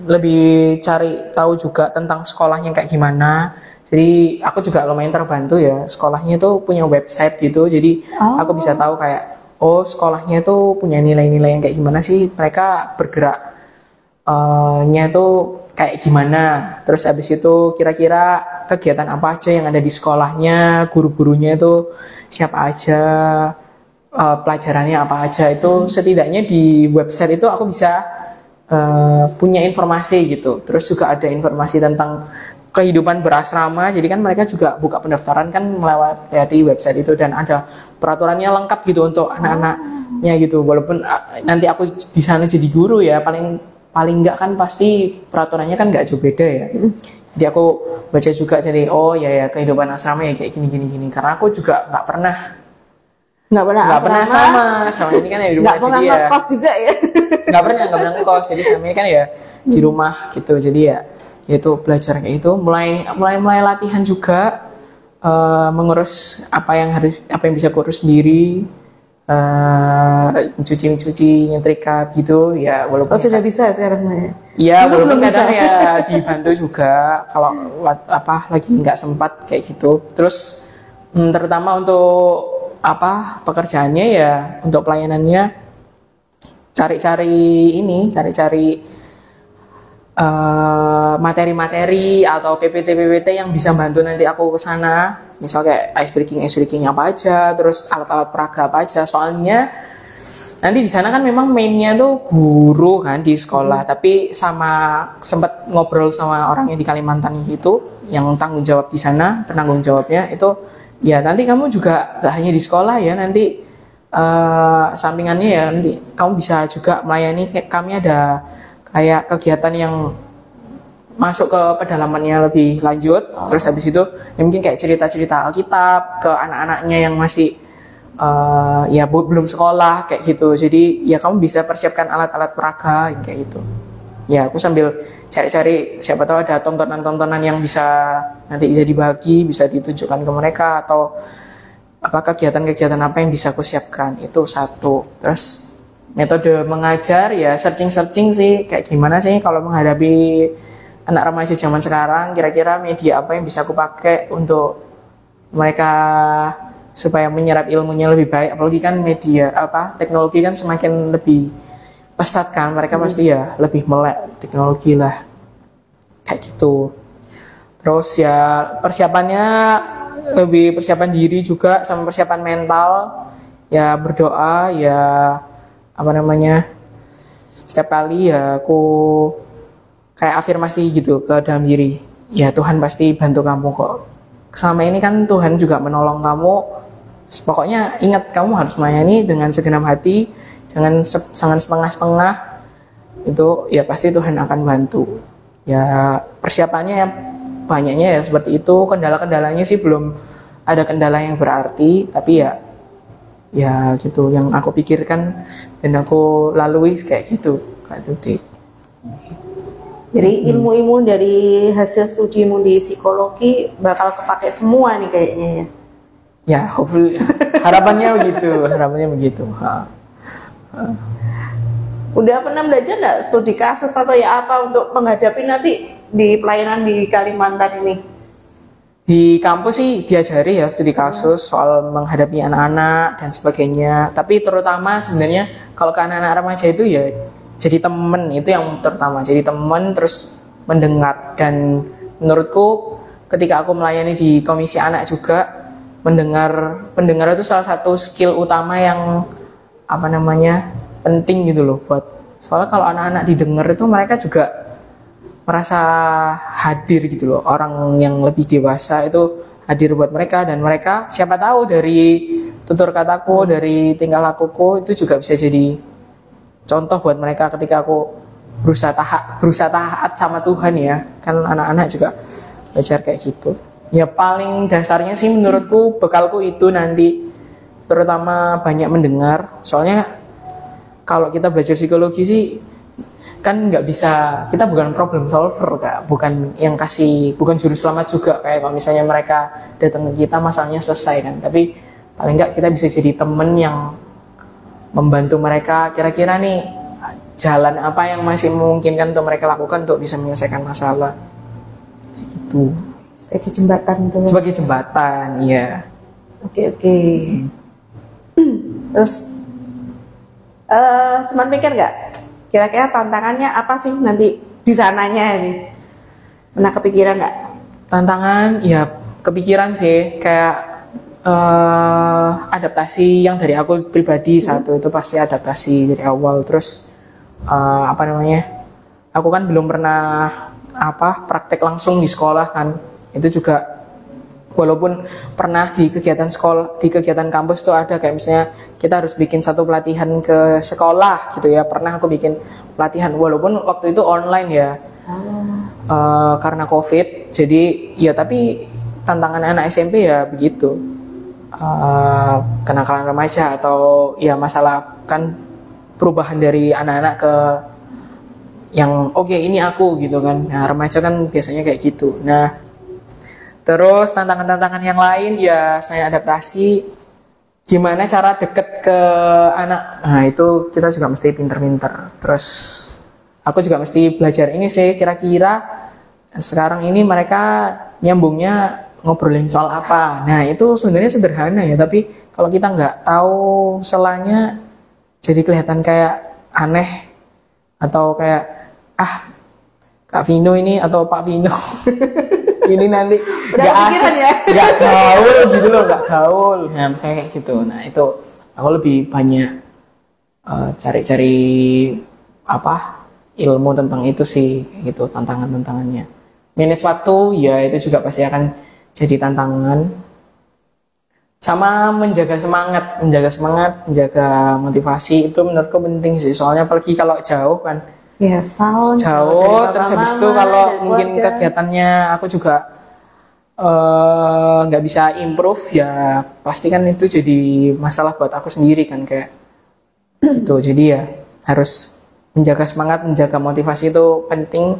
[SPEAKER 2] lebih cari tahu juga tentang sekolahnya kayak gimana. Jadi aku juga lumayan terbantu ya, sekolahnya itu punya website gitu. Jadi aku bisa tahu kayak sekolahnya itu punya nilai-nilai yang kayak gimana sih, mereka bergeraknya itu kayak gimana. Terus habis itu kira-kira kegiatan apa aja yang ada di sekolahnya, guru-gurunya itu siapa aja, pelajarannya apa aja. Itu setidaknya di website itu aku bisa punya informasi gitu. Terus juga ada informasi tentang kehidupan berasrama. Jadi kan mereka juga buka pendaftaran kan melewati website itu, dan ada peraturannya lengkap gitu untuk anak-anaknya gitu. Walaupun nanti aku di sana jadi guru ya, paling enggak kan pasti peraturannya kan nggak jauh beda ya. Jadi aku baca juga, jadi oh ya kehidupan asrama ya kayak gini. Karena aku juga nggak pernah sama ini kan ya di rumah,
[SPEAKER 1] nggak pernah ngekos juga ya.
[SPEAKER 2] nggak pernah ngekos, jadi sama ini kan ya di rumah gitu. Jadi ya itu belajar kayak itu, mulai latihan juga, mengurus apa yang bisa kurus sendiri, cuci nyetrika gitu ya. Walaupun
[SPEAKER 1] sudah bisa sekarang ya.
[SPEAKER 2] Iya, walaupun kadang ya dibantu juga kalau lagi nggak sempat kayak gitu. Terus terutama untuk pekerjaannya ya, untuk pelayanannya cari-cari materi-materi atau PPT yang bisa bantu nanti aku ke sana. Misal kayak ice breaking apa aja, terus alat-alat peraga apa aja. Soalnya nanti di sana kan memang mainnya tuh guru kan di sekolah, tapi sempat ngobrol sama orangnya di Kalimantan gitu, yang tanggung jawab di sana, penanggung jawabnya itu ya nanti kamu juga gak hanya di sekolah ya, nanti sampingannya ya nanti kamu bisa juga melayani, kami ada kayak kegiatan yang masuk ke pedalamannya lebih lanjut. Terus habis itu ya mungkin kayak cerita-cerita Alkitab ke anak-anaknya yang masih ya belum sekolah kayak gitu. Jadi ya kamu bisa persiapkan alat-alat peraga kayak gitu. Ya aku sambil cari-cari, siapa tahu ada tontonan-tontonan yang nanti bisa dibagi, bisa ditunjukkan ke mereka, atau kegiatan-kegiatan apa yang bisa aku siapkan. Itu satu. Terus metode mengajar ya searching sih, kayak gimana sih kalau menghadapi anak remaja zaman sekarang, kira-kira media apa yang bisa aku pakai untuk mereka supaya menyerap ilmunya lebih baik. Apalagi kan media teknologi kan semakin lebih pesat kan, mereka pasti ya lebih melek teknologi lah kayak gitu. Terus ya persiapannya lebih persiapan diri juga, sama persiapan mental ya, berdoa ya, setiap kali ya aku kayak afirmasi gitu ke dalam diri, ya Tuhan pasti bantu kamu kok, selama ini kan Tuhan juga menolong kamu, pokoknya ingat kamu harus melayani dengan segenap hati, jangan setengah-setengah, itu ya pasti Tuhan akan bantu. Ya persiapannya ya banyaknya ya seperti itu. Kendala-kendalanya sih belum ada kendala yang berarti, tapi ya gitu yang aku pikirkan dan aku lalui kayak gitu Kak Tuti.
[SPEAKER 1] Jadi ilmu-ilmu dari hasil studimu di psikologi bakal kepake semua nih kayaknya ya.
[SPEAKER 2] Ya, hopefully. harapannya begitu.
[SPEAKER 1] Udah pernah belajar nggak studi kasus atau ya apa untuk menghadapi nanti di pelayanan di Kalimantan ini?
[SPEAKER 2] Di kampus sih diajari ya studi kasus, soal menghadapi anak-anak dan sebagainya. Tapi terutama sebenarnya kalau ke anak-anak remaja itu ya jadi temen, itu yang terutama. Jadi temen, terus mendengar. Dan menurutku ketika aku melayani di komisi anak juga, pendengar itu salah satu skill utama yang penting gitu loh buat. Soalnya kalau anak-anak didengar itu mereka juga merasa hadir gitu loh. Orang yang lebih dewasa itu hadir buat mereka, dan mereka siapa tahu dari tutur kataku, dari tingkah lakuku itu juga bisa jadi contoh buat mereka ketika aku berusaha taat sama Tuhan ya. Kan anak-anak juga belajar kayak gitu. Ya paling dasarnya sih menurutku bekalku itu nanti terutama banyak mendengar. Soalnya kalau kita belajar psikologi sih kan nggak bisa, kita bukan problem solver Kak, bukan juru selamat juga kayak kalau misalnya mereka datang ke kita masalahnya selesai kan. Tapi paling nggak kita bisa jadi temen yang membantu mereka, kira-kira nih jalan apa yang masih memungkinkan untuk mereka lakukan untuk bisa menyelesaikan masalah gitu.
[SPEAKER 1] Sebagai jembatan dulu.
[SPEAKER 2] Sebagai jembatan, iya.
[SPEAKER 1] Oke. Terus sempat mikir nggak kira-kira tantangannya apa sih nanti di sananya ini? Pernah kepikiran nggak? Tantangan
[SPEAKER 2] ya kepikiran sih, kayak adaptasi yang dari aku pribadi. Satu itu pasti adaptasi dari awal. Terus aku kan belum pernah praktek langsung di sekolah kan. Itu juga walaupun pernah di kegiatan sekolah, di kegiatan kampus tuh ada kayak misalnya kita harus bikin satu pelatihan ke sekolah gitu ya. Pernah aku bikin pelatihan walaupun waktu itu online ya. Karena COVID. Jadi ya tapi tantangan anak SMP ya begitu. Kenakalan remaja atau ya masalah kan perubahan dari anak-anak ke yang oke, ini aku gitu kan. Nah, remaja kan biasanya kayak gitu. Nah, terus tantangan-tantangan yang lain ya saya adaptasi gimana cara deket ke anak. Nah, itu kita juga mesti pinter-pinter. Terus aku juga mesti belajar ini sih, kira-kira sekarang ini mereka nyambungnya ngobrolin soal apa. Nah, itu sebenarnya sederhana ya, tapi kalau kita nggak tahu selanya jadi kelihatan kayak aneh atau kayak Kak Vino ini atau Pak Vino ini nanti nggak asik ya? Nggak gaul gitu loh, nggak gaul. Nah, misalnya kayak gitu. Nah, itu aku lebih banyak cari-cari ilmu tentang itu sih, gitu, tantangannya. Minus waktu ya itu juga pasti akan jadi tantangan. Sama menjaga semangat, menjaga motivasi itu menurutku penting sih. Soalnya apalagi kalau jauh kan.
[SPEAKER 1] Ya, setahun
[SPEAKER 2] jauh terus habis itu kalau mungkin kegiatannya aku juga nggak bisa improve ya pasti kan itu jadi masalah buat aku sendiri kan kayak gitu. Jadi ya harus menjaga semangat, menjaga motivasi itu penting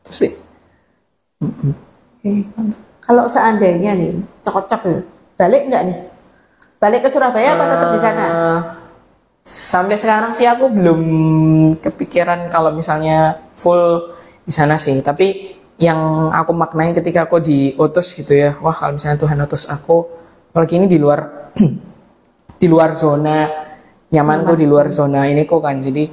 [SPEAKER 2] itu sih.
[SPEAKER 1] Kalau seandainya nih cocok ya, balik nggak nih? Balik ke Surabaya apa tetap di sana?
[SPEAKER 2] Sampai sekarang sih aku belum kepikiran kalau misalnya full di sana sih. Tapi yang aku maknai ketika aku diutus gitu ya, wah kalau misalnya Tuhan utus aku, apalagi ini di luar di luar zona nyamanku, di luar zona ini kok kan. Jadi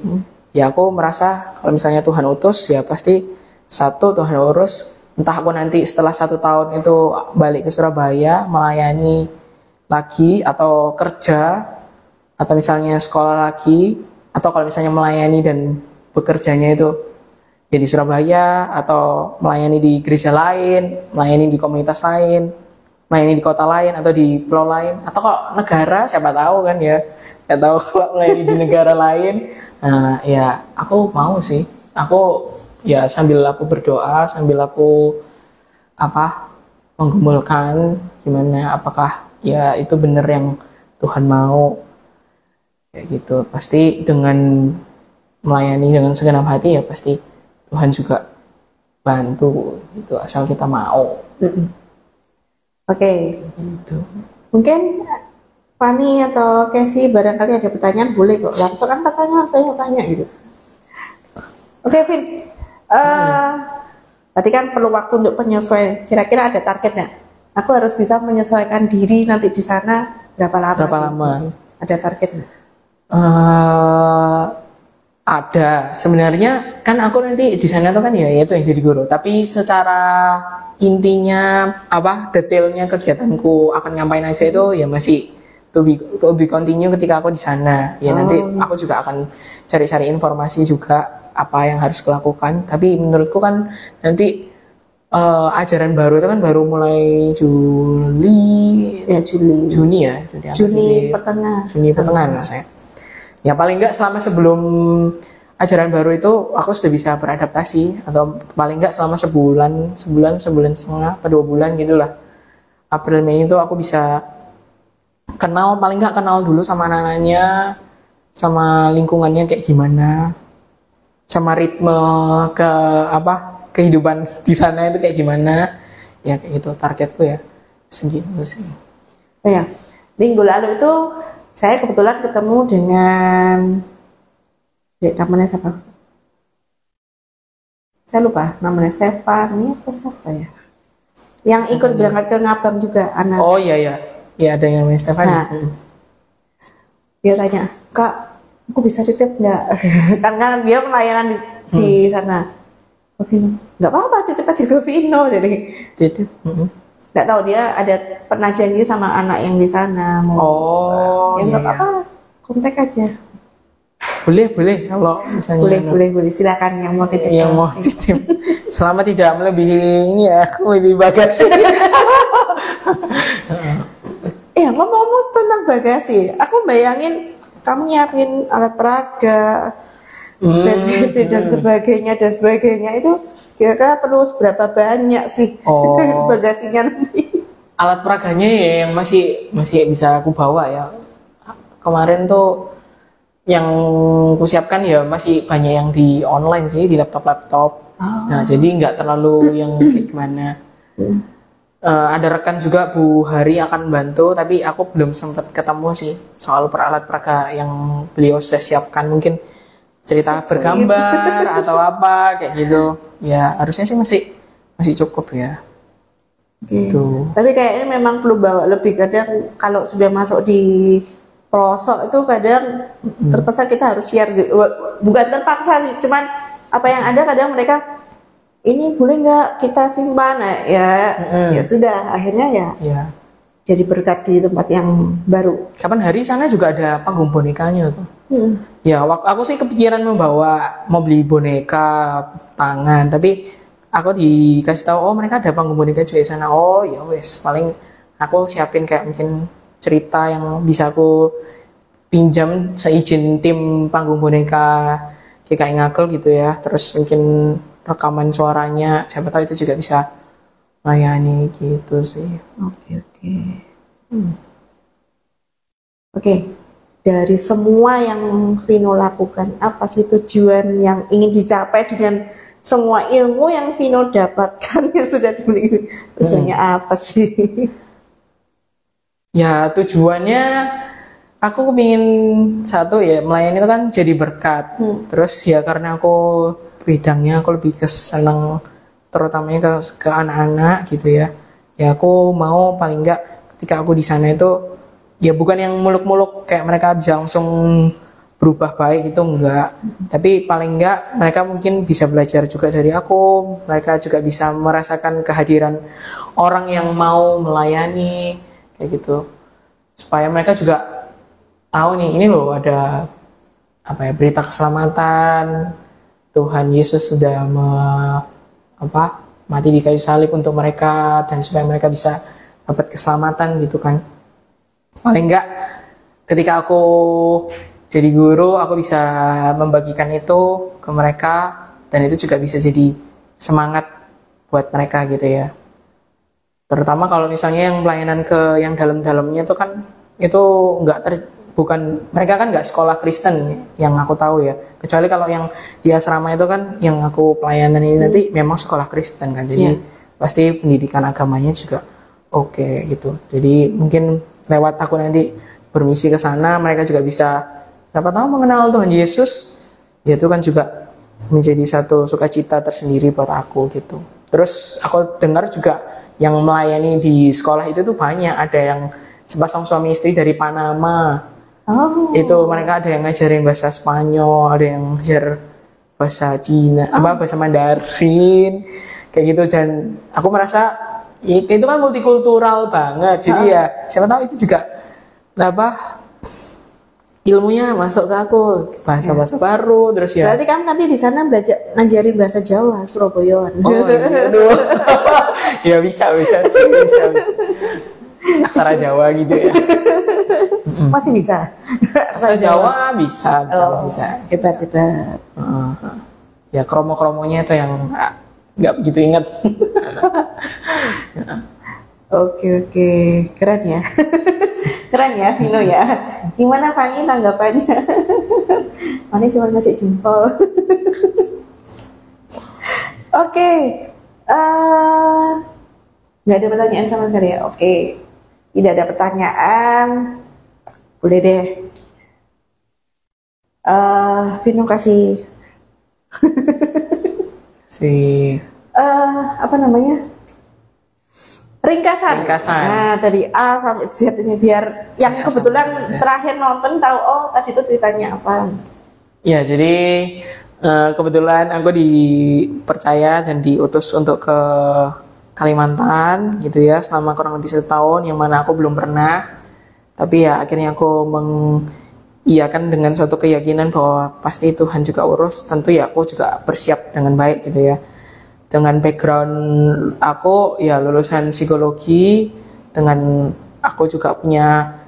[SPEAKER 2] ya aku merasa kalau misalnya Tuhan utus ya pasti satu Tuhan urus. Entah aku nanti setelah 1 tahun itu balik ke Surabaya melayani lagi atau kerja atau misalnya sekolah lagi, atau kalau misalnya melayani dan bekerjanya itu ya di Surabaya atau melayani di gereja lain, melayani di komunitas lain, melayani di kota lain atau di pulau lain, atau kalau negara siapa tahu kan ya, nggak tahu kalau melayani di negara lain. Nah ya aku mau sih, aku ya sambil aku berdoa, sambil aku menggumulkan gimana apakah ya itu benar yang Tuhan mau. Kayak gitu, pasti dengan melayani dengan segenap hati ya pasti Tuhan juga bantu gitu, asal kita mau.
[SPEAKER 1] Oke.
[SPEAKER 2] Gitu.
[SPEAKER 1] Mungkin Fani atau Casey barangkali ada pertanyaan, boleh kok langsung kan pertanyaan, saya mau tanya gitu. Oke, Vin, tadi kan perlu waktu untuk penyesuaian, kira-kira ada target nggak? Aku harus bisa menyesuaikan diri nanti di sana berapa lama? Ada target nggak?
[SPEAKER 2] Ada sebenarnya kan aku nanti di sana tuh kan ya itu yang jadi guru, tapi secara intinya detailnya kegiatanku akan ngapain aja itu ya masih to be continue ketika aku di sana ya. Nanti aku juga akan cari-cari informasi juga apa yang harus kulakukan, tapi menurutku kan nanti ajaran baru itu kan baru mulai Juni pertengahan saya. Ya paling enggak selama sebelum ajaran baru itu aku sudah bisa beradaptasi, atau paling enggak selama sebulan setengah atau 2 bulan gitulah. April Mei itu aku bisa kenal, paling enggak kenal dulu sama anak-anaknya, sama lingkungannya kayak gimana, sama ritme kehidupan di sana itu kayak gimana. Ya kayak gitu targetku ya segitu sih.
[SPEAKER 1] Oh ya, minggu lalu itu saya kebetulan ketemu dengan namanya siapa? Saya lupa namanya, Stefani apa siapa ya? Yang ikut berangkat ke Ngabang juga anak.
[SPEAKER 2] Oh iya ada yang namanya Stefani.
[SPEAKER 1] Nah, dia tanya, Kak, aku bisa titip nggak? Karena dia pelayanan di sana. Ke Vino, nggak apa-apa, titip aja ke Vino. Jadi
[SPEAKER 2] titip.
[SPEAKER 1] Nggak tahu dia ada pernah janji sama anak yang di sana mau.
[SPEAKER 2] Oh,
[SPEAKER 1] ya nggak apa-apa, kontak aja.
[SPEAKER 2] Boleh kalau misalnya
[SPEAKER 1] boleh silakan yang mau titip.
[SPEAKER 2] Yang mau titip. Selama tidak melebihi ini ya, melebihi bagasi.
[SPEAKER 1] Ngomong tentang bagasi, aku bayangin kamu nyiapin alat peraga, dan sebagainya itu kira-kira perlu seberapa banyak sih bagasinya nanti?
[SPEAKER 2] Alat peraganya ya yang masih bisa aku bawa ya. Kemarin tuh yang aku siapkan ya masih banyak yang di online sih, di laptop. Nah jadi nggak terlalu yang kayak gimana. Ada rekan juga Bu Hari akan bantu, tapi aku belum sempat ketemu sih soal peralat peraga yang beliau sudah siapkan. Mungkin cerita bergambar atau apa kayak gitu. Ya harusnya sih masih cukup ya. Gitu.
[SPEAKER 1] Tapi kayaknya memang perlu bawa lebih. Kadang kalau sudah masuk di pelosok itu kadang terpaksa kita harus share. Bukan terpaksa sih, cuman apa yang ada kadang mereka ini boleh nggak kita simpan ya sudah akhirnya ya jadi berkat di tempat yang baru.
[SPEAKER 2] Kapan hari sana juga ada panggung bonekanya tuh. Ya aku sih kepikiran mau beli boneka tangan, tapi aku dikasih tahu mereka ada panggung boneka juga di sana. Ya wes, paling aku siapin kayak mungkin cerita yang bisa aku pinjam seizin tim panggung boneka kayak ngakel gitu ya. Terus mungkin rekaman suaranya, siapa tahu itu juga bisa layani gitu sih.
[SPEAKER 1] Oke. Dari semua yang Vino lakukan, apa sih tujuan yang ingin dicapai dengan semua ilmu yang Vino dapatkan yang sudah dimiliki? Tujuannya apa sih?
[SPEAKER 2] Ya tujuannya aku ingin satu ya melayani itu kan jadi berkat. Terus ya karena aku bidangnya aku lebih senang terutamanya ke anak-anak gitu ya. Ya aku mau paling enggak ketika aku di sana itu ya bukan yang muluk-muluk kayak mereka bisa langsung berubah baik itu enggak. Tapi paling enggak mereka mungkin bisa belajar juga dari aku. Mereka juga bisa merasakan kehadiran orang yang mau melayani kayak gitu. Supaya mereka juga tahu nih ini loh ada berita keselamatan. Tuhan Yesus sudah mati di kayu salib untuk mereka dan supaya mereka bisa dapat keselamatan gitu kan. Paling enggak ketika aku jadi guru aku bisa membagikan itu ke mereka dan itu juga bisa jadi semangat buat mereka gitu ya. Terutama kalau misalnya yang pelayanan ke yang dalam-dalamnya itu kan itu bukan mereka kan nggak sekolah Kristen yang aku tahu ya, kecuali kalau yang di asrama itu kan yang aku pelayanan ini nanti memang sekolah Kristen kan, jadi pasti pendidikan agamanya juga oke gitu. Jadi mungkin lewat aku nanti bermisi ke sana mereka juga bisa siapa tahu mengenal Tuhan Yesus, ya itu kan juga menjadi satu sukacita tersendiri buat aku gitu. Terus aku dengar juga yang melayani di sekolah itu tuh banyak, ada yang sepasang suami istri dari Panama. Itu mereka ada yang ngajarin bahasa Spanyol, ada yang ngajar bahasa Cina, bahasa Mandarin, kayak gitu. Dan aku merasa itu kan multikultural banget. Jadi ya siapa tahu itu juga ilmunya masuk ke aku, bahasa-bahasa baru. Terus ya.
[SPEAKER 1] Berarti kamu nanti di sana belajar ngajarin bahasa Jawa, Surabayaan.
[SPEAKER 2] Ya bisa sih, bisa. Aksara Jawa gitu ya.
[SPEAKER 1] Masih bisa.
[SPEAKER 2] Aksara Jawa bisa.
[SPEAKER 1] Hebat.
[SPEAKER 2] Ya kromo-kromonya itu yang nggak begitu ingat.
[SPEAKER 1] Oke, keren ya. Keren ya Vino ya. Gimana Fani tanggapannya? Fani cuma ngasih jempol. Oke. Nggak ada pertanyaan sama sekali ya? Oke. Tidak ada pertanyaan. Boleh deh. Vino kasih apa namanya? Ringkasan. Nah, dari A sampai Z ini biar yang kebetulan terakhir nonton tahu tadi itu ceritanya apa.
[SPEAKER 2] Ya, jadi kebetulan aku dipercaya dan diutus untuk ke Kalimantan gitu ya selama kurang lebih 1 tahun, yang mana aku belum pernah. Tapi ya akhirnya aku iya kan dengan suatu keyakinan bahwa pasti Tuhan juga urus, tentu ya aku juga bersiap dengan baik gitu ya. Dengan background aku ya lulusan psikologi, dengan aku juga punya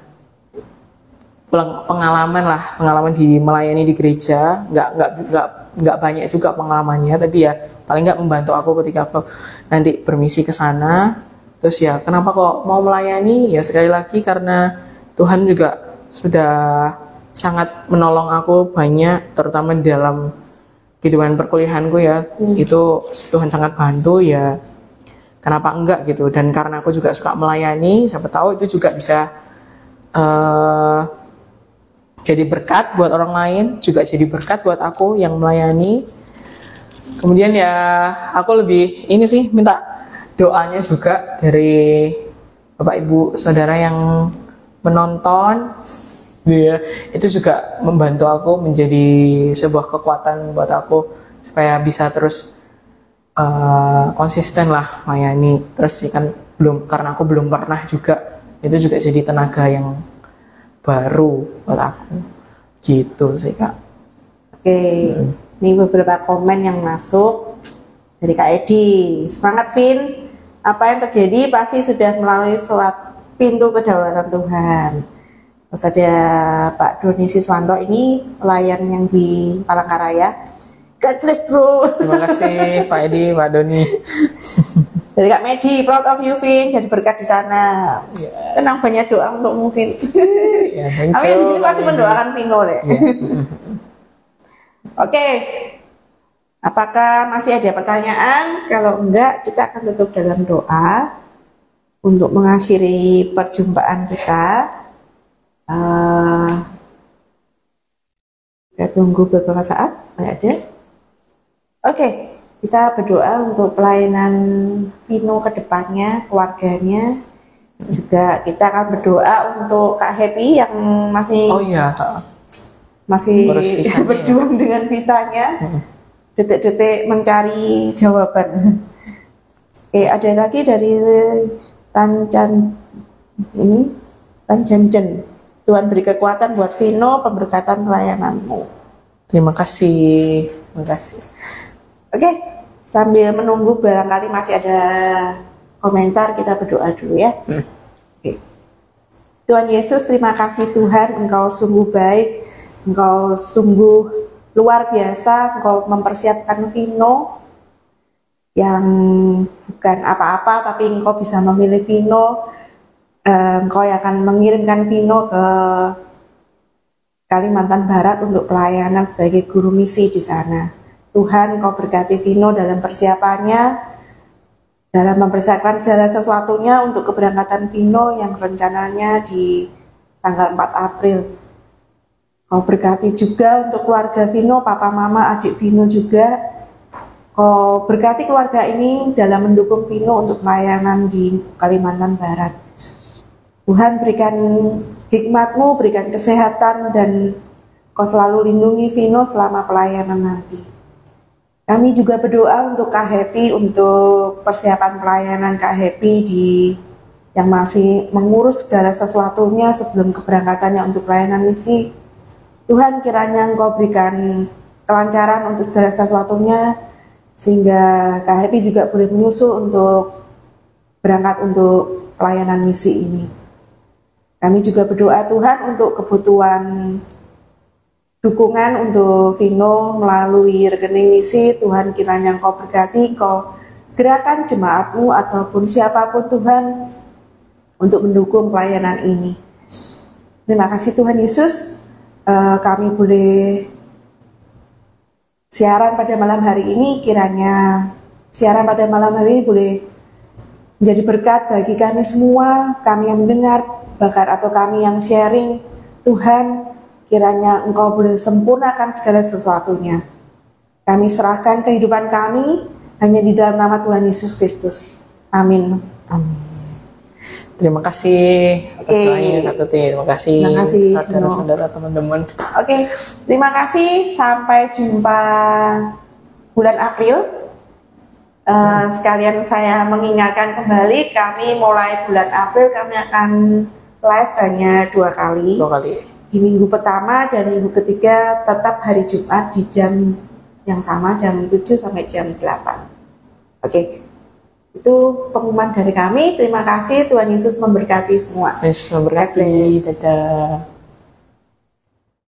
[SPEAKER 2] pengalaman di melayani di gereja, nggak banyak juga pengalamannya, tapi ya paling nggak membantu aku ketika aku nanti bermisi ke sana. Terus ya kenapa kok mau melayani? Ya sekali lagi karena Tuhan juga sudah sangat menolong aku banyak, terutama di dalam kehidupan perkuliahanku ya. Itu Tuhan sangat bantu ya. Kenapa enggak gitu? Dan karena aku juga suka melayani, siapa tahu itu juga bisa jadi berkat buat orang lain, juga jadi berkat buat aku yang melayani. Kemudian ya aku lebih ini sih minta doanya juga dari Bapak Ibu Saudara yang menonton. Ya, itu juga membantu aku menjadi sebuah kekuatan buat aku supaya bisa terus konsisten lah melayani. Terus sih kan karena aku belum pernah juga, itu juga jadi tenaga yang baru buat aku gitu sih Kak.
[SPEAKER 1] Oke, ini beberapa komen yang masuk dari Kak Edi. Semangat Vin, apa yang terjadi pasti sudah melalui suatu pintu kedaulatan Tuhan. Terus ada Pak Doni Siswanto, ini pelayan yang di Palangkaraya. God bless bro.
[SPEAKER 2] Terima kasih Pak Edi, Pak Doni.
[SPEAKER 1] Dari Kak Medi, proud of you Vin, jadi berkat di sana.
[SPEAKER 2] Yeah.
[SPEAKER 1] Tenang, banyak doa untukmu Vin.
[SPEAKER 2] Yeah,
[SPEAKER 1] Amin, di sini pasti mendoakan Vino deh. Yeah. Oke, apakah masih ada pertanyaan? Kalau enggak, kita akan tutup dalam doa untuk mengakhiri perjumpaan kita. Saya tunggu beberapa saat. Ada? Oke, kita berdoa untuk pelayanan Vino ke depannya, keluarganya. Juga kita akan berdoa untuk Kak Happy yang masih berjuang dengan visanya. Detik-detik mencari jawaban. Oke, ada lagi dari Tanjanjen. Tuhan beri kekuatan buat Vino, pemberkatan pelayananmu.
[SPEAKER 2] Terima kasih. Terima kasih.
[SPEAKER 1] Oke, sambil menunggu barangkali masih ada komentar, kita berdoa dulu ya. Oke. Tuhan Yesus, terima kasih Tuhan, Engkau sungguh baik, Engkau sungguh luar biasa, Engkau mempersiapkan Vino yang bukan apa-apa, tapi Engkau bisa memilih Vino. Engkau yang akan mengirimkan Vino ke Kalimantan Barat untuk pelayanan sebagai guru misi di sana. Tuhan, Engkau berkati Vino dalam persiapannya, dalam mempersiapkan segala sesuatunya untuk keberangkatan Vino yang rencananya di tanggal 4 April. Engkau berkati juga untuk keluarga Vino, papa mama, adik Vino juga. Engkau berkati keluarga ini dalam mendukung Vino untuk pelayanan di Kalimantan Barat. Tuhan, berikan hikmat-Mu, berikan kesehatan, dan Kau selalu lindungi Vino selama pelayanan nanti. Kami juga berdoa untuk Kak Happy, untuk persiapan pelayanan Kak Happy yang masih mengurus segala sesuatunya sebelum keberangkatannya untuk pelayanan misi. Tuhan, kiranya Engkau berikan kelancaran untuk segala sesuatunya, sehingga Kak Happy juga boleh menyusul untuk berangkat untuk pelayanan misi ini. Kami juga berdoa Tuhan untuk kebutuhan dukungan untuk Vino melalui rekening misi. Tuhan, kiranya Engkau berkati, Engkau gerakan jemaat-Mu ataupun siapapun Tuhan untuk mendukung pelayanan ini. Terima kasih Tuhan Yesus, kami boleh siaran pada malam hari ini. Kiranya siaran pada malam hari ini boleh menjadi berkat bagi kami semua, kami yang mendengar, bahkan atau kami yang sharing. Tuhan, kiranya Engkau boleh sempurnakan segala sesuatunya. Kami serahkan kehidupan kami hanya di dalam nama Tuhan Yesus Kristus. Amin.
[SPEAKER 2] Amin. Terima kasih atas doanya Kak Tuti. Terima kasih saudara-saudara, teman-teman.
[SPEAKER 1] Oke, terima kasih. Sampai jumpa bulan April. Sekalian saya mengingatkan kembali, kami mulai bulan April kami akan live hanya 2 kali.
[SPEAKER 2] 2 kali.
[SPEAKER 1] di minggu pertama dan minggu ketiga tetap hari Jumat di jam yang sama, jam 7 sampai jam 8. Oke, itu pengumuman dari kami. Terima kasih, Tuhan Yesus memberkati semua.
[SPEAKER 2] Yesus memberkati. Dadah.